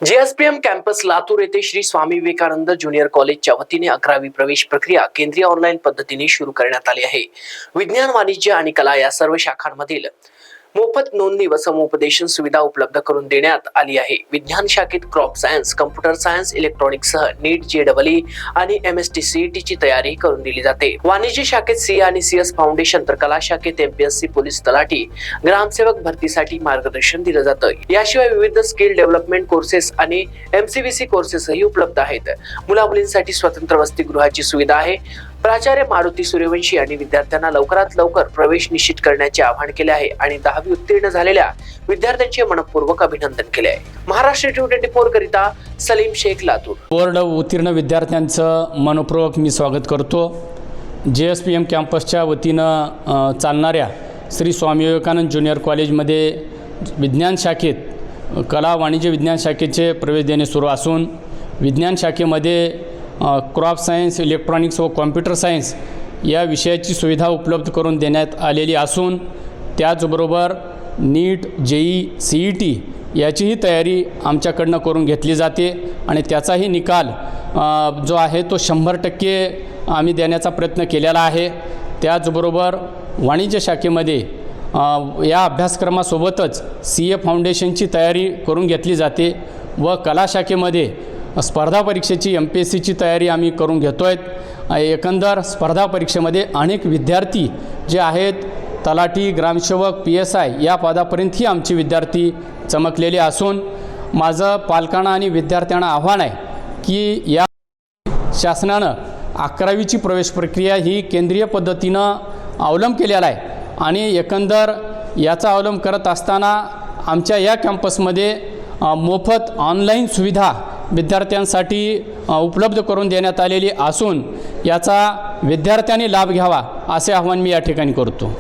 JSPM campus Latur येथे Shri Swami Vivekananda junior कॉलेजच्या वतीने 11वी प्रवेश प्रक्रिया केंद्रीय ऑनलाईन पद्धतीने सुरू करण्यात आली आहे। विज्ञान, वाणिज्य आणि कला या सर्व शाखांमधील मोफत नोंदणी व समुपदेशन सुविधा उपलब्ध करून देण्यात आली आहे। विज्ञान शाखेत crop science, computer science, electronics सह नीट, जेईई आणि एमएसटी सीईटी ची तयारी करून दिली जाते। वाणिज्य शाखेत सीए आणि सीएस फाउंडेशन, तर कला शाखेत एमपीएससी, पोलीस तलाठी, ग्रामसेवक भरतीसाठी मार्गदर्शन दिलं जातं। याशिवाय विविध स्किल डेव्हलपमेंट कोर्सेस आणि एमसीव्हीसी कोर्सेसही उपलब्ध आहेत। मुला-मुलींसाठी स्वतंत्र वसतिगृहाची सुविधा आहे। प्राचार्य मारुती सूर्यवंशी यांनी विद्यार्थ्यांना लवकरात लवकर प्रवेश निश्चित करण्याचे आवाहन केले आहे आणि 10वी उत्तीर्ण झालेल्या विद्यार्थ्यांचे मनपूर्वक अभिनंदन केले आहे। महाराष्ट्र 24 करिता सलीम शेख, लातूर। बोर्ड उत्तीर्ण विद्यार्थ्यांचं मनपूर्वक मी स्वागत करतो। जेएसपीएम कॅम्पसच्या वतीनं चालणाऱ्या श्री स्वामी विवेकानंद ज्युनियर कॉलेजमध्ये विज्ञान शाखेत कला, वाणिज्य विज्ञान शाखेचे प्रवेश देणे सुरू असून विज्ञान शाखेमध्ये क्रॉप सायन्स, इलेक्ट्रॉनिक्स व कॉम्प्युटर सायन्स या विषयाची सुविधा उपलब्ध करून देण्यात आलेली असून त्याचबरोबर नीट, जेईई, सीईटी याचीही तयारी आमच्याकडनं करून घेतली जाते आणि त्याचाही निकाल जो आहे तो 100% आम्ही देण्याचा प्रयत्न केलेला आहे। त्याचबरोबर वाणिज्य शाखेमध्ये या अभ्यासक्रमासोबतच सीए फाउंडेशनची तयारी करून घेतली जाते व कला शाखेमध्ये स्पर्धा परीक्षेची एमपीएससीची तयारी आम्ही करून घेतो आहे। एकंदर स्पर्धा परीक्षेमध्ये अनेक विद्यार्थी जे आहेत तलाठी, ग्रामसेवक, PSI या पदापर्यंतही आमचे विद्यार्थी चमकलेले असून माझं पालकांना आणि विद्यार्थ्यांना आव्हान आहे की या शासनानं 11वीची प्रवेश प्रक्रिया ही केंद्रीय पद्धतीनं अवलंब केलेला आहे आणि एकंदर याचा अवलंब करत असताना आमच्या या कॅम्पसमध्ये मोफत ऑनलाईन सुविधा विद्यार्थ्यांसाठी उपलब्ध करून देण्यात आलेली असून याचा विद्यार्थ्यांनी लाभ घ्यावा असे आवाहन मी या ठिकाणी करतो।